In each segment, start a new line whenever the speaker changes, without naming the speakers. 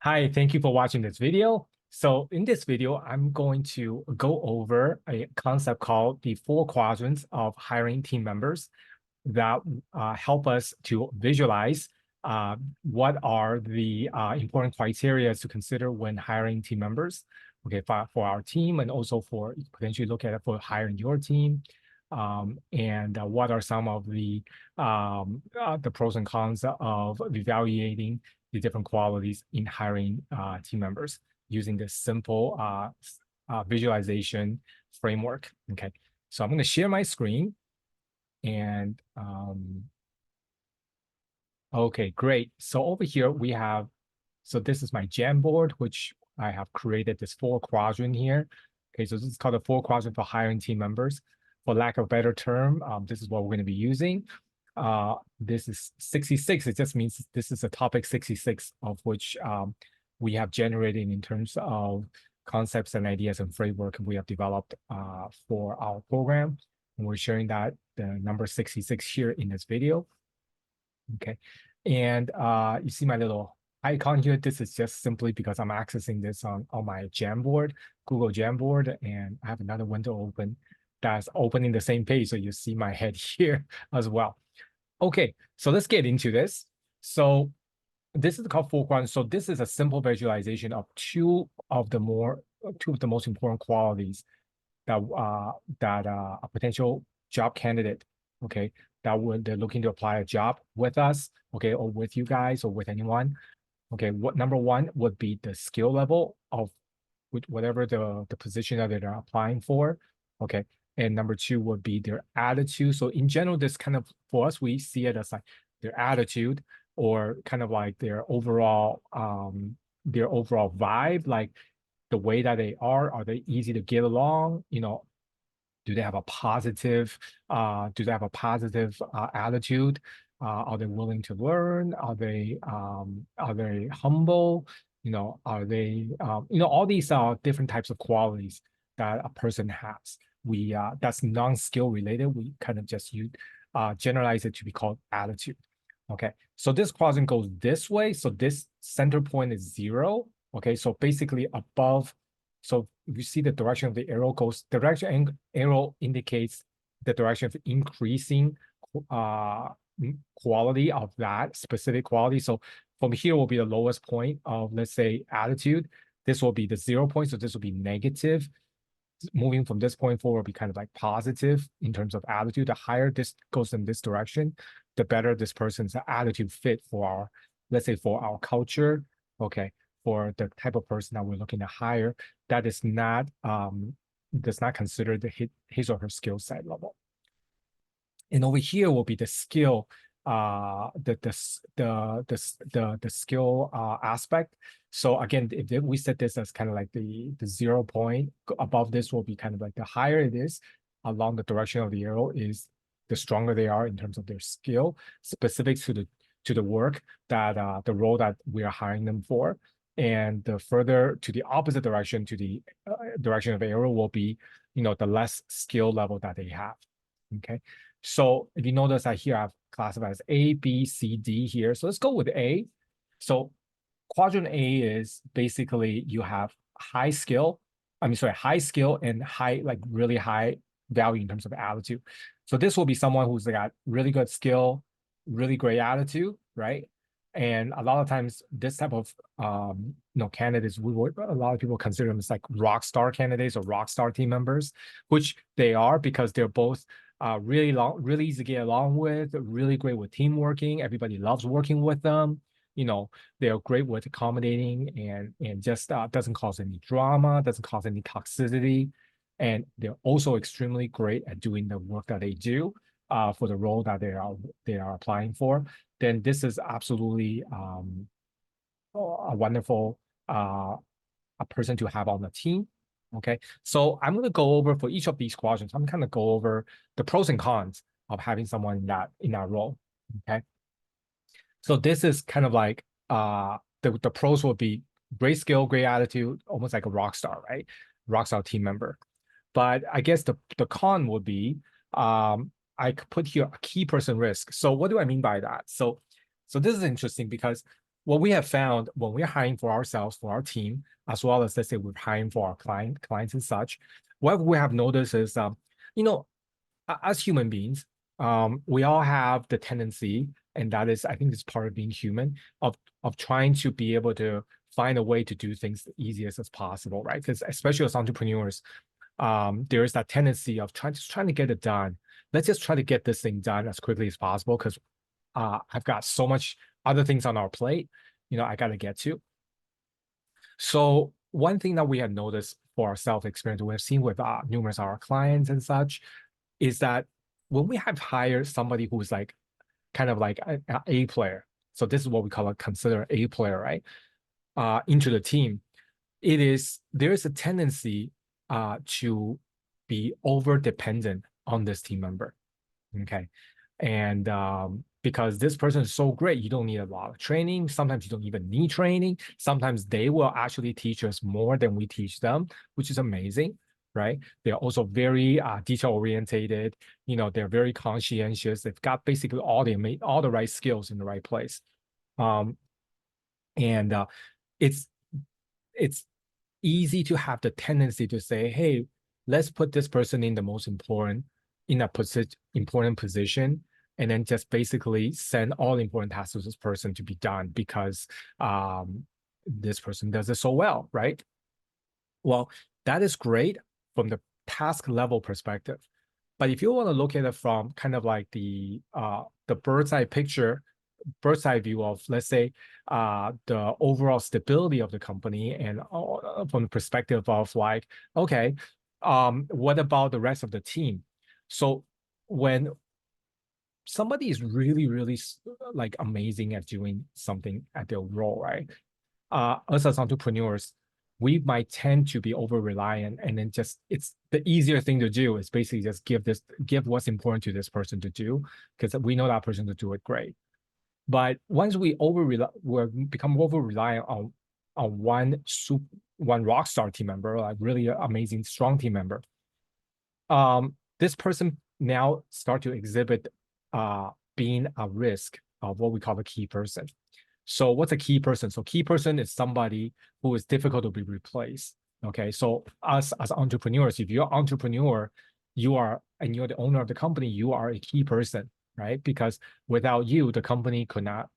Hi, thank you for watching this video. So in this video, I'm going to go over a concept called the four quadrants of hiring team members that help us to visualize what are the important criteria to consider when hiring team members, okay, for our team and also for potentially look at it for hiring your team. And what are some of the pros and cons of evaluating the different qualities in hiring team members using this simple visualization framework. Okay, so I'm going to share my screen and okay, great. So over here we have, so this is my Jamboard, which I have created this four quadrant here. Okay, so this is called the four quadrant for hiring team members. For lack of a better term, this is what we're going to be using. This is 66. It just means this is a topic 66 of which we have generated in terms of concepts and ideas and framework we have developed for our program. And we're sharing that the number 66 here in this video. Okay. And you see my little icon here. This is just simply because I'm accessing this on my Jamboard, Google Jamboard, and I have another window open that's opening the same page. So you see my head here as well. Okay, so let's get into this. So this is called four quadrants. So this is a simple visualization of two of the most important qualities that a potential job candidate, okay, they're looking to apply a job with us, okay, or with you guys or with anyone. Okay, what number one would be the skill level of whatever the position that they're applying for. Okay. And number two would be their attitude. So in general, this kind of for us, we see it as like their attitude or kind of like their overall vibe, like the way that they are they easy to get along? Do they have a positive attitude? Are they willing to learn? Are they humble? Are they all these are different types of qualities that a person has. We That's non-skill related. We kind of just generalize it to be called attitude. Okay, so this quadrant goes this way. So this center point is 0. Okay, so basically above. So if you see the direction of the arrow goes, direction arrow indicates the direction of increasing quality of that specific quality. So from here will be the lowest point of, let's say, attitude. This will be the 0 point. So this will be negative. Moving from this point forward will be kind of like positive in terms of attitude. The higher this goes in this direction, the better this person's attitude fit for our, let's say, for our culture. Okay, for the type of person that we're looking to hire, that is not does not consider his or her skill set level. And over here will be the skill, the skill aspect. So again, if we set this as kind of like the 0 point, above this will be kind of like the higher it is along the direction of the arrow is the stronger they are in terms of their skill specific to the work that the role that we are hiring them for. And the further to the opposite direction, to the direction of the arrow will be, the less skill level that they have. Okay. So if you notice that here I've classified as A, B, C, D here. So let's go with A. So quadrant A is basically you have high skill and high, like really high value in terms of attitude. So this will be someone who's got really good skill, really great attitude, right? And a lot of times this type of candidates, a lot of people consider them as like rock star candidates or rock star team members, which they are because they're both really easy to get along with, really great with team working. Everybody loves working with them. They're great with accommodating and just doesn't cause any drama, doesn't cause any toxicity. And they're also extremely great at doing the work that they do for the role that they are applying for. Then this is absolutely a wonderful a person to have on the team. Okay, so I'm going to go over for each of these quadrants. I'm going to go over the pros and cons of having someone in that role. Okay, so this is kind of like the pros will be great skill, great attitude, almost like a rock star, right? Rock star team member. But I guess the con would be I could put here a key person risk. So what do I mean by that? So this is interesting because what we have found when we're hiring for ourselves, for our team, as well as let's say we're hiring for our clients and such, what we have noticed is, you know, as human beings, we all have the tendency, and that is, I think, it's part of being human, of trying to be able to find a way to do things the easiest as possible, right? Because especially as entrepreneurs, there is that tendency of trying to get it done. Let's just try to get this thing done as quickly as possible because I've got so much other things on our plate, I got to get to. So one thing that we have noticed for our self-experience, we have seen with numerous of our clients and such, is that when we have hired somebody who's like kind of like an A player, so this is what we call a consider A player, right? Into the team, there is a tendency to be over dependent on this team member. Okay. And because this person is so great, you don't need a lot of training. Sometimes you don't even need training. Sometimes they will actually teach us more than we teach them, which is amazing, right? They're also very detail orientated. They're very conscientious. They've got basically all the right skills in the right place. And it's easy to have the tendency to say, hey, let's put this person in the most important position, and then just basically send all important tasks to this person to be done because this person does it so well, right? Well, that is great from the task level perspective. But if you want to look at it from kind of like the bird's eye view of, let's say, the overall stability of the company, and from the perspective of like, okay, what about the rest of the team? So when somebody is really, really like amazing at doing something at their role, right? Us as entrepreneurs, we might tend to be over reliant, and then it's the easier thing to do is basically just give what's important to this person to do because we know that person to do it great. But once we become over reliant on one rock star team member, like really amazing strong team member, this person now start to exhibit being a risk of what we call a key person. So what's a key person? So key person is somebody who is difficult to be replaced. Okay, so us as entrepreneurs, if you're an entrepreneur, you're the owner of the company, you are a key person, right? Because without you, the company could not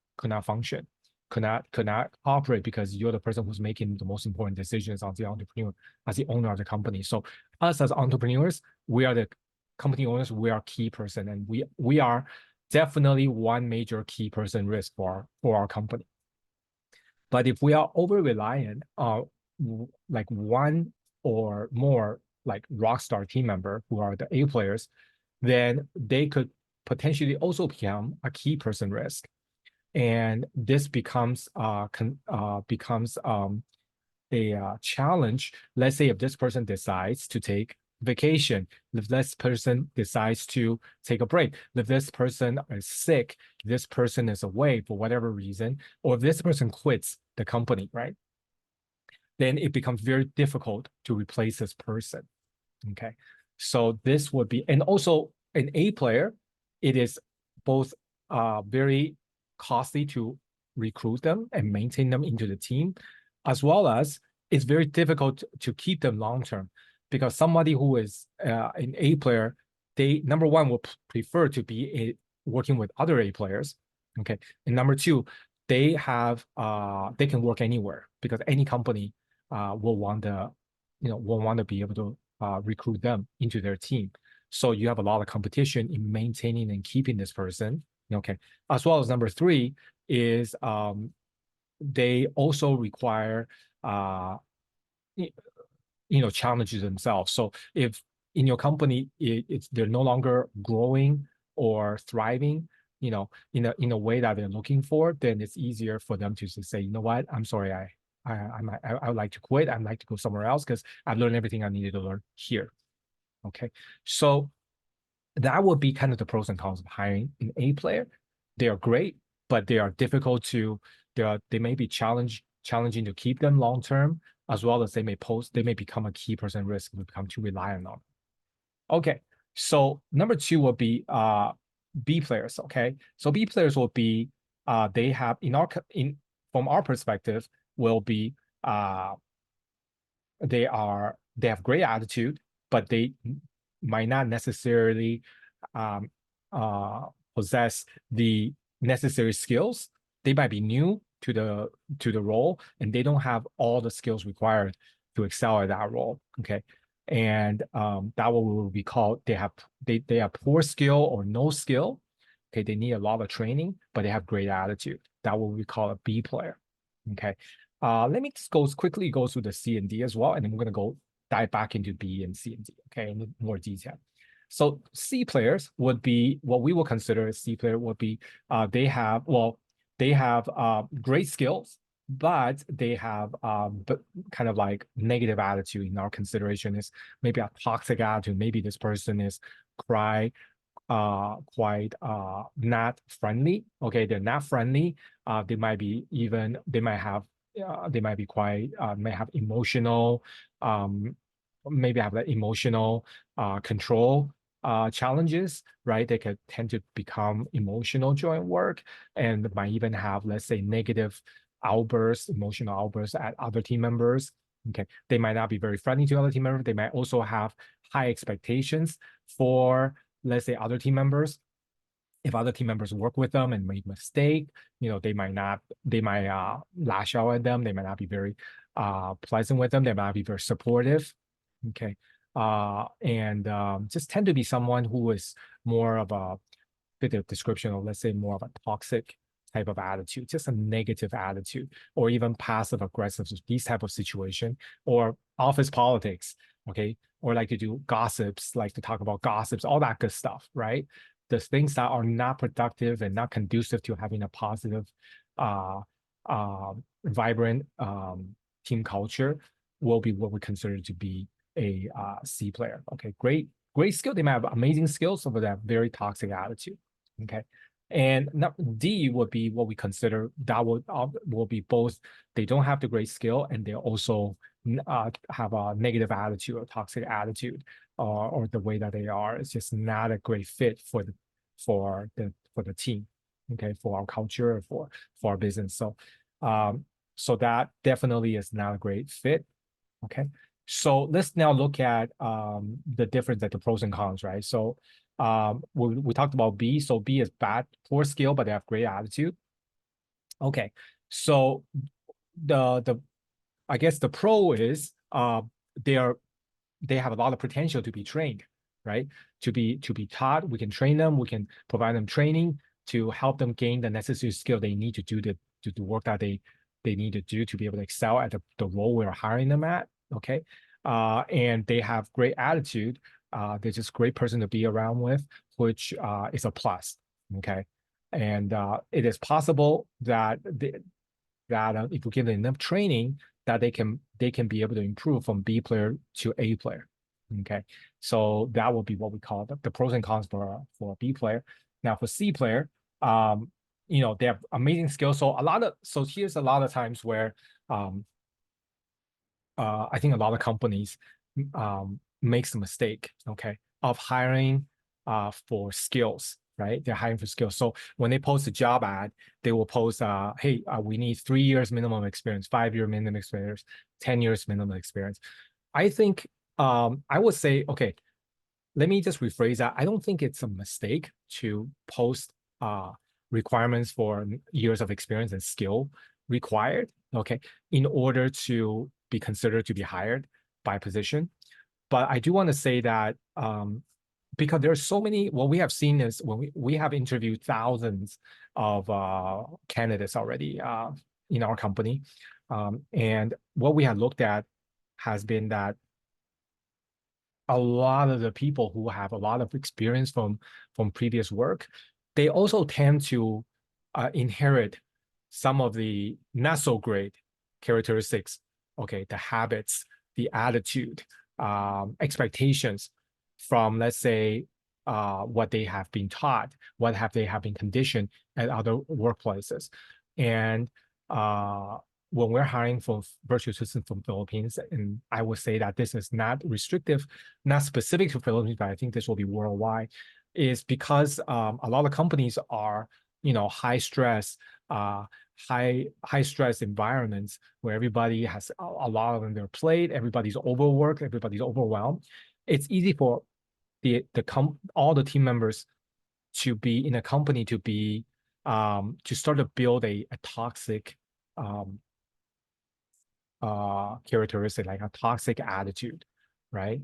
function, could not operate, because you're the person who's making the most important decisions as the entrepreneur, as the owner of the company. So us as entrepreneurs, we are the company owners, we are key person, and we are definitely one major key person risk for our company. But if we are over reliant on like one or more like rock star team member who are the A players, then they could potentially also become a key person risk. And this becomes a challenge. Let's say if this person decides to take vacation, if this person decides to take a break, if this person is sick, this person is away for whatever reason, or if this person quits the company, right? Then it becomes very difficult to replace this person. Okay. So this would be, and also an A player, it is both very costly to recruit them and maintain them into the team, as well as it's very difficult to keep them long term, because somebody who is an A player, they number one will prefer to be working with other A players. Okay, and number two, they can work anywhere because any company will want to be able to recruit them into their team. So you have a lot of competition in maintaining and keeping this person. Okay, as well as number three is they also require challenges themselves. So if in your company they're no longer growing or thriving, in a way that they're looking for, then it's easier for them to say, you know what, I'm sorry, I would like to quit. I'd like to go somewhere else because I've learned everything I needed to learn here. Okay, so that would be kind of the pros and cons of hiring an A player. They are great, but they are difficult to. They may be challenging to keep them long term, as well as they may become a key person risk if we become too reliant on. Okay, so number two will be B players. Okay, so B players will be they have in from our perspective, will be they have great attitude, but they might not necessarily um, possess the necessary skills. They might be new to the role, and they don't have all the skills required to excel at that role. Okay, and that will be called they have poor skill or no skill. Okay, they need a lot of training, but they have great attitude. That will be called a B player. Okay, let me just quickly go through the C and D as well, and then we're gonna go dive back into B and C and D. Okay, in more detail. So C players would be what we will consider a C player would be they have great skills, but they have but kind of like negative attitude. In our consideration is maybe a toxic attitude. Maybe this person is quite not friendly. Okay, they're not friendly. They might be quite may have emotional maybe have like emotional control challenges, right? They could tend to become emotional during work and might even have, let's say, negative outbursts, emotional outbursts at other team members. Okay, they might not be very friendly to other team members. They might also have high expectations for, let's say, other team members. If other team members work with them and make mistake, they might lash out at them. They might not be very pleasant with them. They might not be very supportive. Okay. And just tend to be someone who is more of a fit the description of, let's say, more of a toxic type of attitude, just a negative attitude, or even passive aggressive, these type of situation, or office politics, okay, or like to do gossips, like to talk about gossips, all that good stuff, right? The things that are not productive and not conducive to having a positive, vibrant team culture will be what we consider to be a C player. Okay, great skill. They might have amazing skills, but they have very toxic attitude. Okay, and D would be what we consider that will be both. They don't have the great skill, and they also have a negative attitude or toxic attitude, or the way that they are is just not a great fit for the team. Okay, for our culture, for our business. So that definitely is not a great fit. Okay, so let's now look at the difference, like the pros and cons, right? So we talked about B. So B is bad, poor skill, but they have great attitude. Okay, so the I guess the pro is they have a lot of potential to be trained, right? To be taught. We can train them. We can provide them training to help them gain the necessary skill they need to do the work that they need to do to be able to excel at the role we're hiring them at. Okay, and they have great attitude. They're just great person to be around with, which is a plus. Okay, and it is possible that if we give them enough training, that they can be able to improve from B player to A player. Okay, so that will be what we call the pros and cons for a B player. Now for C player, they have amazing skills. So here's a lot of times where I think a lot of companies makes the mistake, okay, of hiring for skills, right? They're hiring for skills. So when they post a job ad, they will post, hey, we need 3 years minimum experience, 5-year minimum experience, 10 years minimum experience. I think I would say, okay, let me just rephrase that. I don't think it's a mistake to post requirements for years of experience and skill required, okay, in order to be considered to be hired by a position. But I do want to say that because there's so many, what we have seen is when we have interviewed thousands of candidates already in our company. And what we have looked at has been that a lot of the people who have a lot of experience from previous work, they also tend to inherit some of the not so great characteristics, okay, the habits, the attitude, expectations from, let's say, what they have been taught, what they have been conditioned at other workplaces. And when we're hiring for virtual assistants from Philippines, and I would say that this is not restrictive, not specific to Philippines, but I think this will be worldwide, is because a lot of companies are high stress, high stress environments where everybody has a lot on their plate, everybody's overworked, everybody's overwhelmed. It's easy for all the team members to be in a company to start to build a toxic characteristic, like a toxic attitude, right?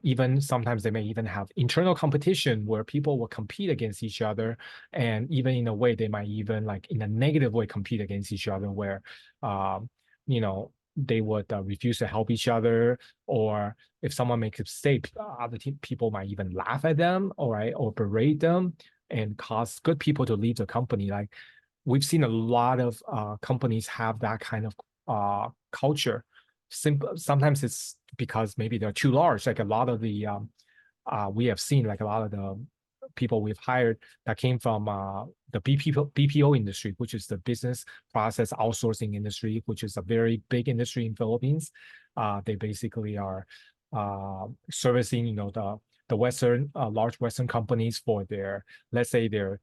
Even sometimes they may even have internal competition where people will compete against each other, and even in a way they might even like in a negative way compete against each other, where they would refuse to help each other, or if someone makes a mistake, other people might even laugh at them, or berate them, and cause good people to leave the company. Like we've seen a lot of companies have that kind of culture. Sometimes it's because maybe they're too large. Like a lot of the we have seen like a lot of the people we've hired that came from the BPO industry, which is the business process outsourcing industry, which is a very big industry in Philippines. They basically are servicing, the Western large Western companies for their, let's say, their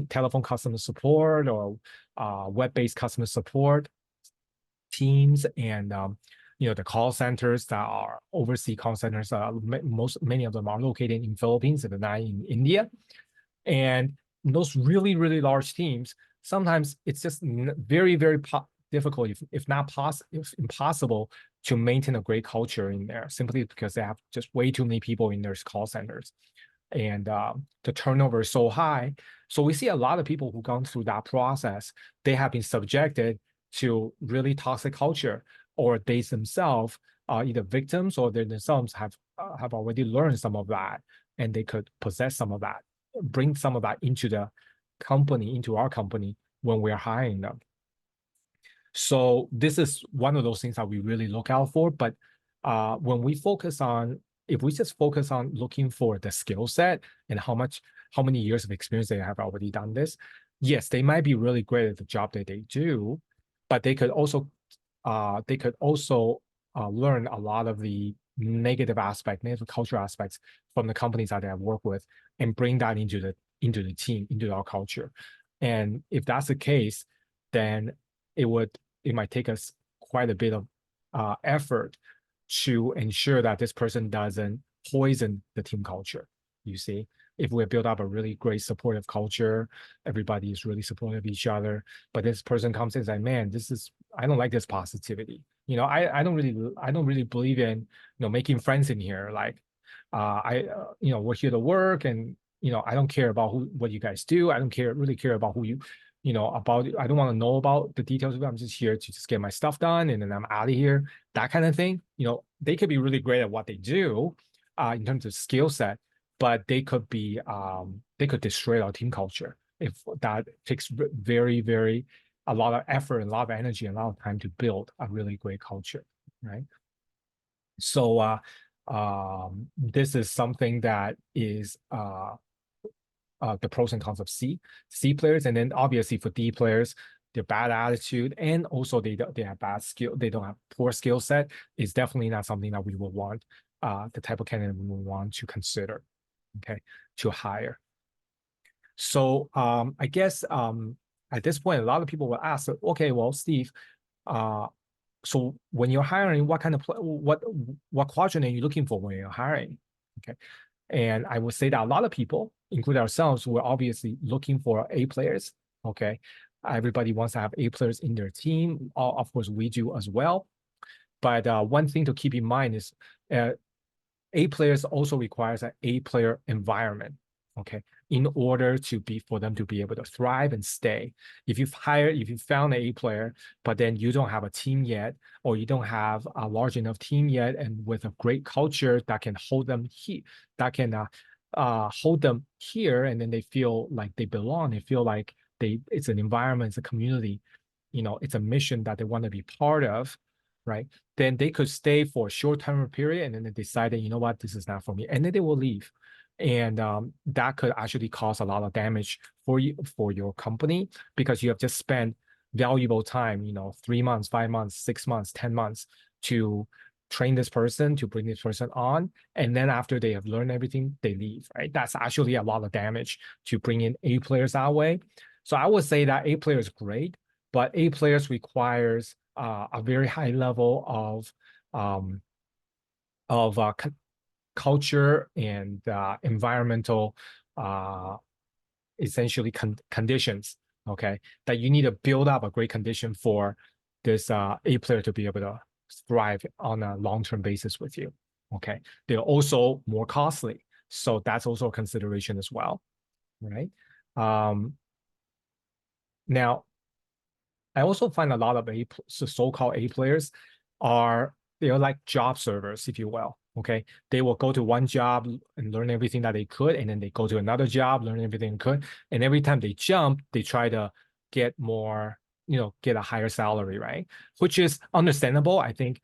telephone customer support, or web-based customer support teams, and the call centers that are overseas call centers. Many of them are located in Philippines, and not in India. And those really, really large teams, sometimes it's just very, very difficult, if not impossible, to maintain a great culture in there, simply because they have just way too many people in their call centers, and the turnover is so high. So we see a lot of people who've gone through that process. They have been subjected to really toxic culture, or they themselves are either victims, or they themselves have already learned some of that, and they could possess some of that, bring some of that into our company when we're hiring them. So this is one of those things that we really look out for. But when we if we just focus on looking for the skill set and how many years of experience they have already done this, yes, they might be really great at the job that they do, but they could also learn a lot of the negative cultural aspects from the companies that they have worked with, and bring that into the team, into our culture. And if that's the case, then it might take us quite a bit of effort to ensure that this person doesn't poison the team culture. You see, if we build up a really great supportive culture, everybody is really supportive of each other, but this person comes in and says, man, I don't like this positivity. I don't really believe in, making friends in here. Like, we're here to work, and, I don't care about what you guys do. I don't really care about who I don't want to know about the details of it. I'm just here to just get my stuff done, and then I'm out of here. That kind of thing. They could be really great at what they do in terms of skill set, but they could destroy our team culture if that takes very, very a lot of effort, a lot of energy, and a lot of time to build a really great culture, right? So this is something that is the pros and cons of C players. And then obviously for D players, their bad attitude, and also they have bad skill, they don't have poor skill set, is definitely not something that we will want, the type of candidate we will want to consider, okay, to hire. So I guess at this point, a lot of people will ask, okay, well, Steve, so when you're hiring, what kind of what quadrant are you looking for when you're hiring? Okay. And I would say that a lot of people, including ourselves, we're obviously looking for A players. Okay. Everybody wants to have A players in their team. Of course, we do as well. But one thing to keep in mind is A players also requires an A player environment. Okay. In order for them to be able to thrive and stay. If you found an A player, but then you don't have a team yet, or you don't have a large enough team yet, and with a great culture that can hold them here, and then they feel like they belong, they feel like it's an environment, it's a community, it's a mission that they want to be part of, right? Then they could stay for a short-term period, and then they decide that, you know what, this is not for me, and then they will leave. And that could actually cause a lot of damage for your company, because you have just spent valuable time, 3 months, 5 months, 6 months, 10 months to train this person, to bring this person on, and then after they have learned everything, they leave, right? That's actually a lot of damage to bring in A players that way. So I would say that A player is great, but A players requires a very high level of culture and environmental essentially conditions, okay, that you need to build up a great condition for this A player to be able to thrive on a long-term basis with you, okay? They're also more costly, so that's also a consideration as well, right? Now, I also find a lot of so-called A players they're like job servers, if you will. Okay, they will go to one job and learn everything that they could, and then they go to another job, learn everything they could, and every time they jump, they try to get more, get a higher salary, right? Which is understandable. I think,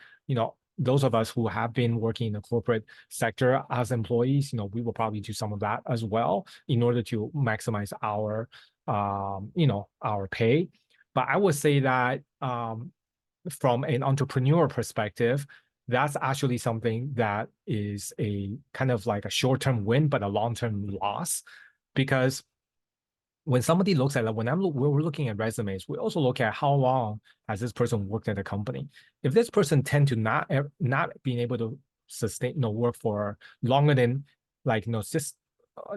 those of us who have been working in the corporate sector as employees, we will probably do some of that as well in order to maximize our, our pay. But I would say that from an entrepreneur perspective, that's actually something that is a kind of like a short-term win, but a long-term loss. Because when somebody looks at it, when we're looking at resumes, we also look at how long has this person worked at the company. If this person tend to not being able to sustain, work for longer than just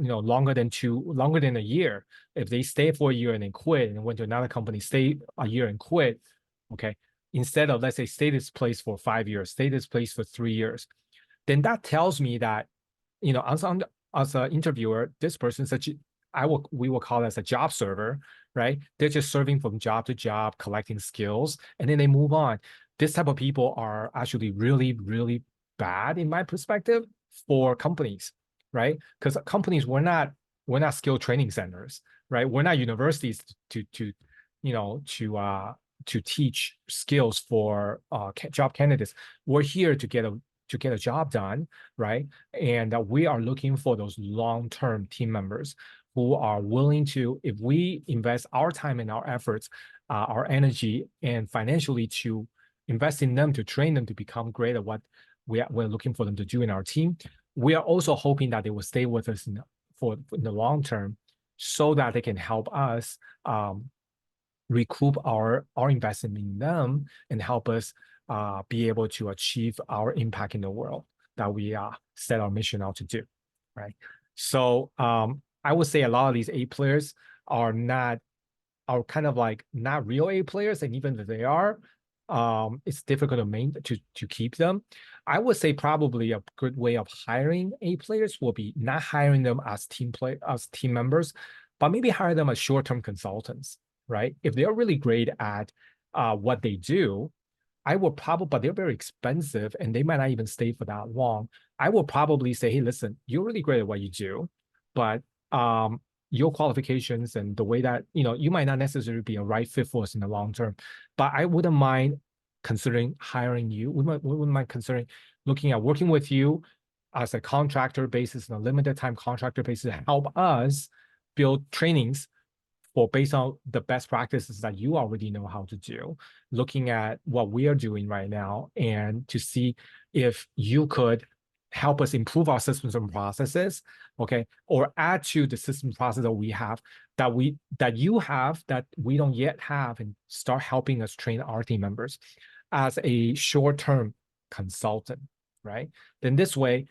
longer than a year. If they stay for a year and then quit and went to another company, stay a year and quit, okay, instead of, let's say, stay this place for 5 years, stay this place for 3 years, then that tells me that, as an interviewer, this person we will call it as a job server, right? They're just serving from job to job, collecting skills, and then they move on. This type of people are actually really, really bad in my perspective for companies, right? Because companies, we're not skill training centers, right? We're not universities to teach skills for job candidates. We're here to get a job done, right? And we are looking for those long-term team members who are willing to, if we invest our time and our efforts, our energy, and financially to invest in them, to train them to become great at what we're looking for them to do in our team, we are also hoping that they will stay with us in the long term, so that they can help us recoup our investment in them and help us be able to achieve our impact in the world that we set our mission out to do, right? So I would say a lot of these A players are kind of like not real A players, and even if they are, it's difficult to keep them. I would say probably a good way of hiring A players will be not hiring them as team members, but maybe hire them as short-term consultants, right? If they're really great at what they do, but they're very expensive and they might not even stay for that long. I will probably say, hey, listen, you're really great at what you do, but your qualifications and the way that, you might not necessarily be a right fit for us in the long term, but I wouldn't mind considering hiring you. We wouldn't mind considering looking at working with you as a contractor basis, and a limited time contractor basis, to help us build trainings based on the best practices that you already know how to do, looking at what we are doing right now, and to see if you could help us improve our systems and processes, okay, or add to the system process that we have, that you have that we don't yet have, and start helping us train our team members as a short-term consultant, right? Then this way,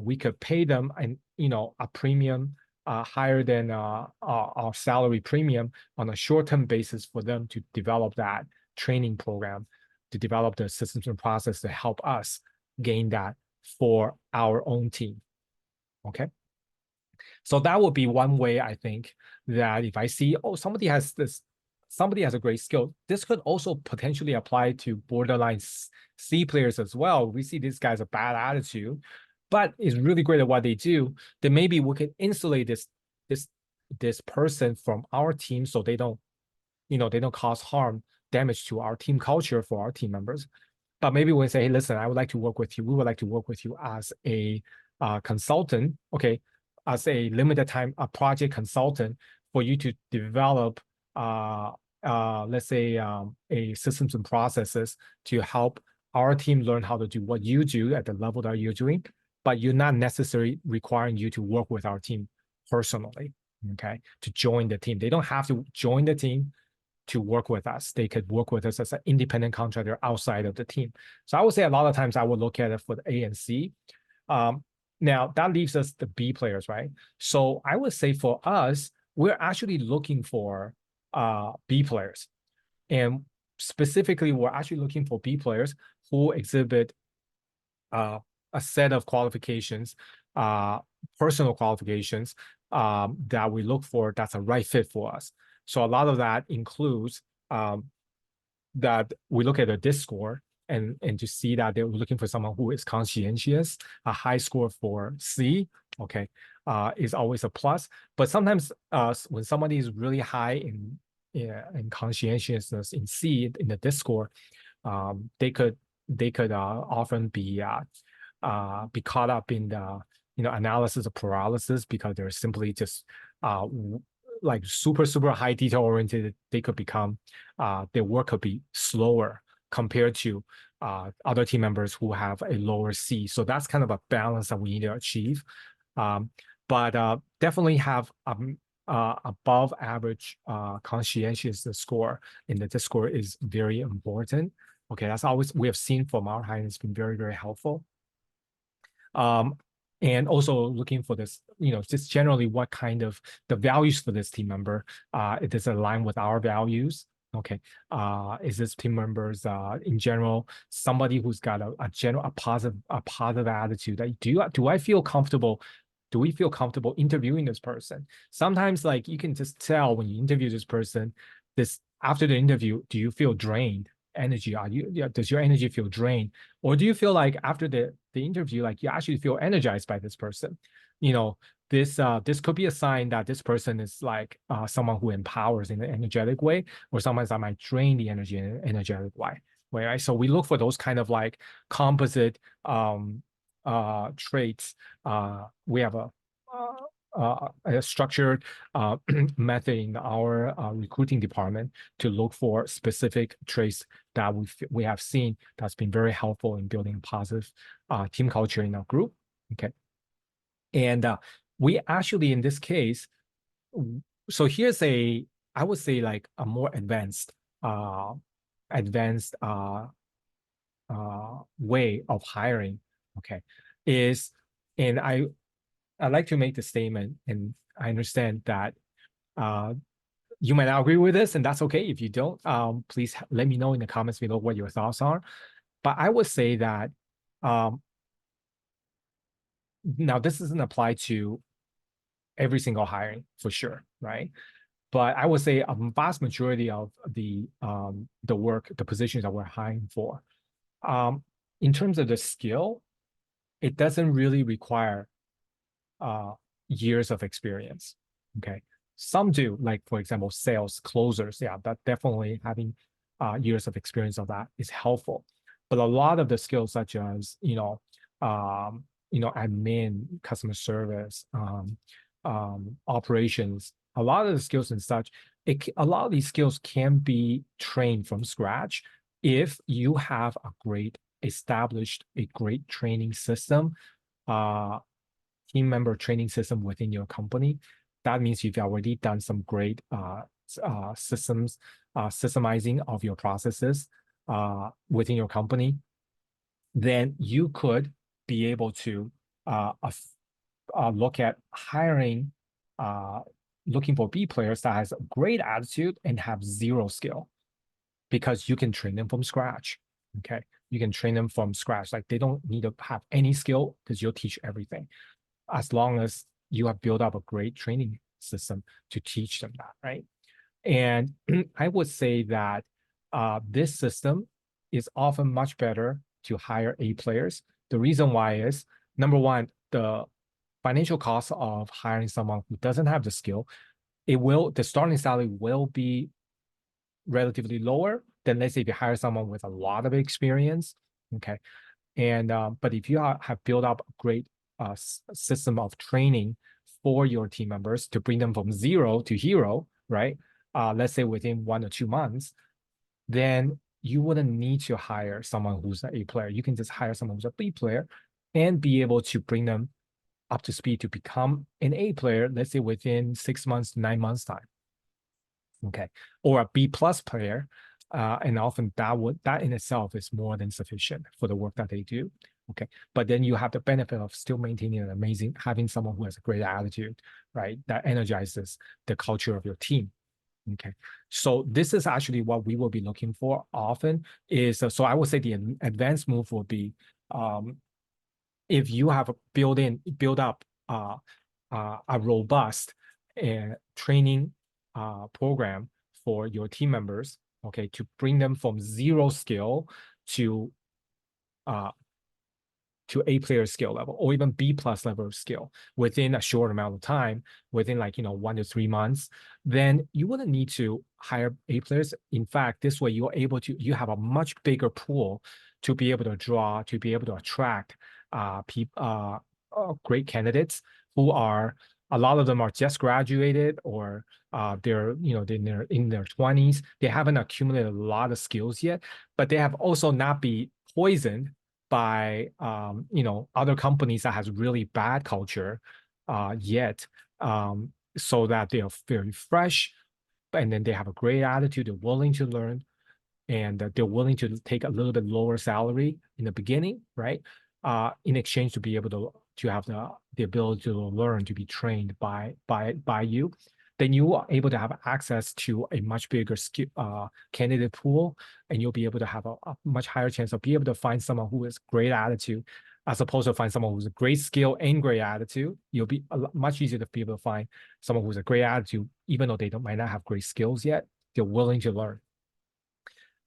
we could pay them a premium higher than our salary premium on a short-term basis for them to develop that training program, to develop the systems and process to help us gain that for our own team, okay? So that would be one way, I think, that if I see, somebody has a great skill, this could also potentially apply to borderline C players as well. We see this guy's a bad attitude, but is really great at what they do, then maybe we can insulate this person from our team, so they don't cause damage to our team culture for our team members. But maybe we say, hey, listen, I would like to work with you. We would like to work with you as a consultant, okay, as a limited time project consultant, for you to develop, let's say, a systems and processes to help our team learn how to do what you do at the level that you're doing, but you're not necessarily requiring you to work with our team personally, okay, to join the team. They don't have to join the team to work with us. They could work with us as an independent contractor outside of the team. So I would say a lot of times I would look at it for the A and C. Now that leaves us the B players, right? So I would say for us, we're actually looking for B players. And specifically, we're actually looking for B players who exhibit a set of qualifications, personal qualifications that we look for that's a right fit for us. So a lot of that includes that we look at the DISC score and to see that they're looking for someone who is conscientious. A high score for C, okay, is always a plus. But sometimes when somebody is really high in conscientiousness in C in the DISC score, they could often be caught up in the analysis of paralysis because they're simply just like super high detail oriented. They could become their work could be slower compared to other team members who have a lower C. So that's kind of a balance that we need to achieve. But definitely have above average conscientiousness score in the DISC score is very important. Okay, that's always we have seen from our hiring. It's been very helpful. And also looking for this, just generally what kind of the values for this team member, it does align with our values. Okay, is this team members in general somebody who's got a positive attitude? Do I feel comfortable? Do we feel comfortable interviewing this person? Sometimes, like, you can just tell when you interview this person, after the interview, do you feel drained? Energy, does your energy feel drained, or do you feel like after the interview, like you actually feel energized by this person? This could be a sign that this person is like someone who empowers in an energetic way, or sometimes that might drain the energy in an energetic way, right? So we look for those kind of like composite traits. We have a structured method in our recruiting department to look for specific traits that we have seen that's been very helpful in building a positive team culture in our group. Okay, and we actually in this case, so here's I would say like a more advanced way of hiring. Okay, and I'd like to make the statement, and I understand that you might not agree with this, and that's okay. If you don't, please let me know in the comments below what your thoughts are. But I would say that now this doesn't apply to every single hiring for sure, right? But I would say a vast majority of the positions that we're hiring for, in terms of the skill, it doesn't really require years of experience. Okay, some do, like for example, sales closers. Yeah, that definitely having years of experience of that is helpful. But a lot of the skills, such as admin, customer service, operations, a lot of the skills and such, a lot of these skills can be trained from scratch if you have a great training system, team member training system within your company. That means you've already done some great systemizing of your processes within your company. Then you could be able to look at hiring, looking for B players that has a great attitude and have zero skill, because you can train them from scratch. Okay, you can train them from scratch. Like, they don't need to have any skill because you'll teach everything, as long as you have built up a great training system to teach them that, right? And I would say that this system is often much better to hire A players. The reason why is, number one, the financial cost of hiring someone who doesn't have the skill, the starting salary will be relatively lower than, let's say, if you hire someone with a lot of experience. Okay, and but if you have built up a great system of training for your team members to bring them from zero to hero, right? Let's say within 1 or 2 months, then you wouldn't need to hire someone who's an A player. You can just hire someone who's a B player and be able to bring them up to speed to become an A player, let's say within 6 months, 9 months time. Okay. Or a B plus player. And often that in itself is more than sufficient for the work that they do. Okay. But then you have the benefit of still maintaining an amazing, having someone who has a great attitude, right? That energizes the culture of your team. Okay. So this is actually what we will be looking for often is, so I would say the advanced move will be, if you have build up a robust training program for your team members, okay, to bring them from zero skill to A player skill level or even B plus level of skill within a short amount of time, within like 1 to 3 months, then you wouldn't need to hire A players. In fact, this way you have a much bigger pool to be able to draw, to be able to attract great candidates who are, a lot of them are just graduated, or they're in their 20s. They haven't accumulated a lot of skills yet, but they have also not be poisoned by other companies that has really bad culture yet, so that they are very fresh, and then they have a great attitude. They're willing to learn, and they're willing to take a little bit lower salary in the beginning, right? In exchange to be able to have the ability to learn, to be trained by you. Then you are able to have access to a much bigger candidate pool, and you'll be able to have a much higher chance of being able to find someone who has great attitude, as opposed to find someone who's a great skill and great attitude. You'll be much easier to be able to find someone who's a great attitude, even though they might not have great skills yet. They're willing to learn.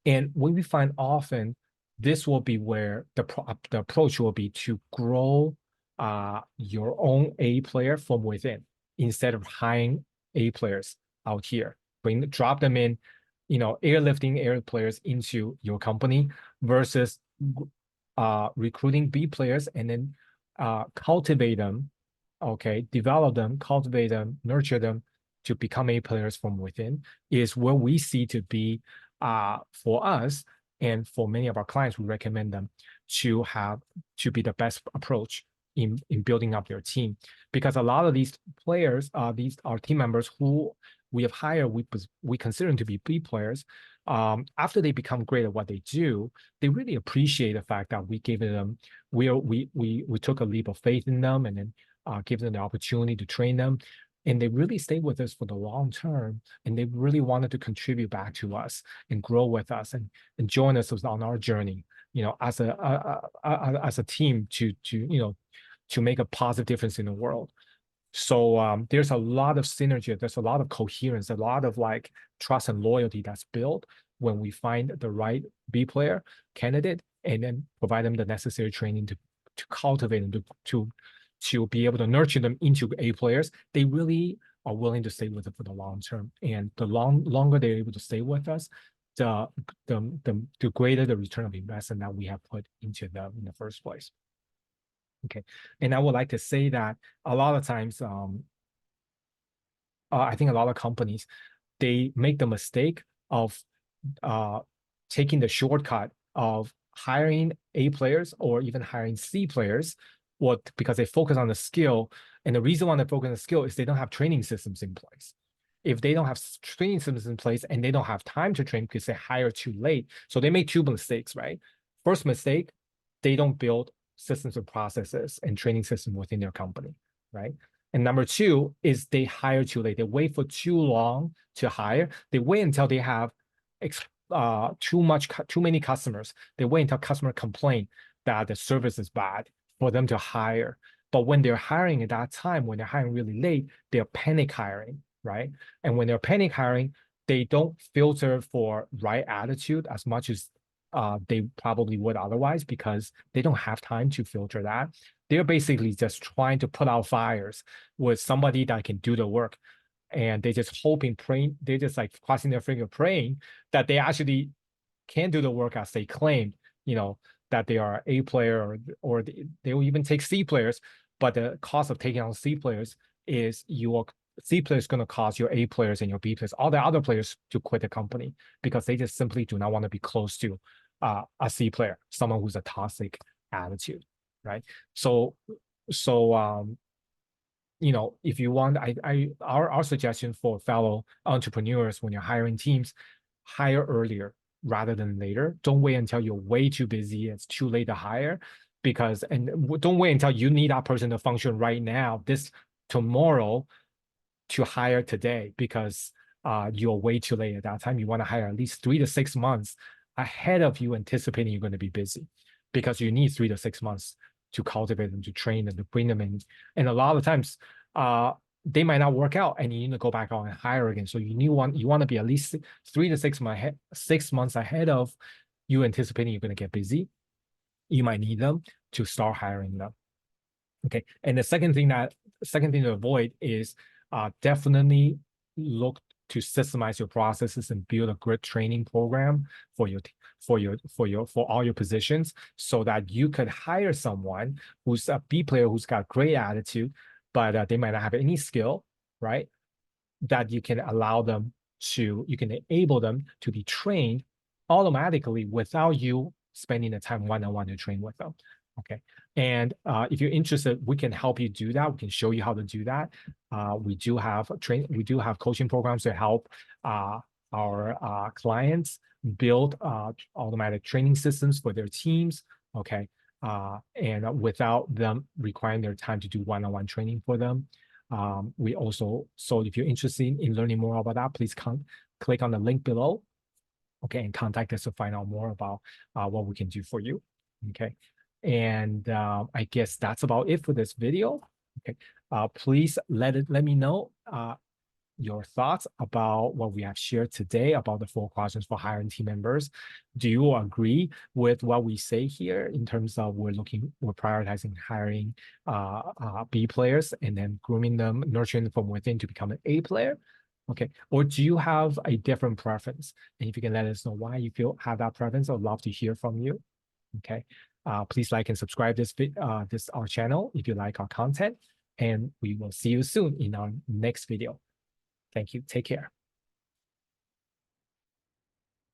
And when we find often, this will be where the approach will be to grow your own A player from within, instead of hiring A players out here. Drop them in, airlifting A players into your company versus recruiting B players and then cultivate them, okay, develop them, cultivate them, nurture them to become A players from within, is where we see to be, for us and for many of our clients, we recommend them to be the best approach in building up their team. Because a lot of these players, these are team members who we have hired, we consider them to be B players. After they become great at what they do, they really appreciate the fact that we gave them, we took a leap of faith in them, and then give them the opportunity to train them. And they really stayed with us for the long term, and they really wanted to contribute back to us and grow with us and join us on our journey, as a team to make a positive difference in the world. So there's a lot of synergy, there's a lot of coherence, a lot of like trust and loyalty that's built when we find the right B player candidate, and then provide them the necessary training to cultivate them, to be able to nurture them into A players. They really are willing to stay with us for the long term. And the longer they're able to stay with us, the greater the return of investment that we have put into them in the first place. Okay. And I would like to say that a lot of times, I think a lot of companies, they make the mistake of taking the shortcut of hiring A players or even hiring C players, because they focus on the skill. And the reason why they focus on the skill is they don't have training systems in place. If they don't have training systems in place and they don't have time to train because they hire too late, so they make two mistakes, right? First mistake, they don't build systems and processes and training system within their company, right? And number two is they hire too late. They wait for too long to hire. They wait until they have too many customers. They wait until customer complain that the service is bad for them to hire. But when they're hiring at that time, when they're hiring really late, they're panic hiring, right? And when they're panic hiring, they don't filter for right attitude as much as they probably would otherwise, because they don't have time to filter that. They're basically just trying to put out fires with somebody that can do the work. And they just hoping, praying, they're just like crossing their finger, praying that they actually can do the work as they claim, that they are A player, or they will even take C players. But the cost of taking on C players is you are C player is going to cause your A players and your B players, all the other players, to quit the company because they just simply do not want to be close to a C player, someone who's a toxic attitude, right? So you know, if you want, our suggestion for fellow entrepreneurs when you're hiring teams, hire earlier rather than later. Don't wait until you're way too busy, it's too late to hire, because, and don't wait until you need that person to function right now, this tomorrow, to hire today, because you're way too late at that time. You want to hire at least 3 to 6 months ahead of you anticipating you're going to be busy, because you need 3 to 6 months to cultivate them, to train them, to bring them in. And a lot of times, they might not work out, and you need to go back out and hire again. So you want to be at least 3 to 6 months ahead of you anticipating you're going to get busy. You might need them to start hiring them. Okay, and the second thing to avoid is definitely look to systemize your processes and build a good training program for all your positions, so that you could hire someone who's a B player who's got great attitude, but they might not have any skill, right? That you can enable them to be trained automatically without you spending the time one-on-one to train with them. Okay, and if you're interested, we can help you do that. We can show you how to do that. We do have coaching programs to help our clients build automatic training systems for their teams. Okay, and without them requiring their time to do one-on-one training for them. We also, so if you're interested in learning more about that, please click on the link below. Okay, and contact us to find out more about what we can do for you. Okay. And I guess that's about it for this video. Okay, please let me know your thoughts about what we have shared today about the 4 quadrants for hiring team members. Do you agree with what we say here in terms of we're prioritizing hiring B players and then grooming them, nurturing them from within to become an A player? Okay, or do you have a different preference? And if you can let us know why you have that preference, I'd love to hear from you. Okay, please like and subscribe our channel if you like our content, and we will see you soon in our next video. Thank you. Take care.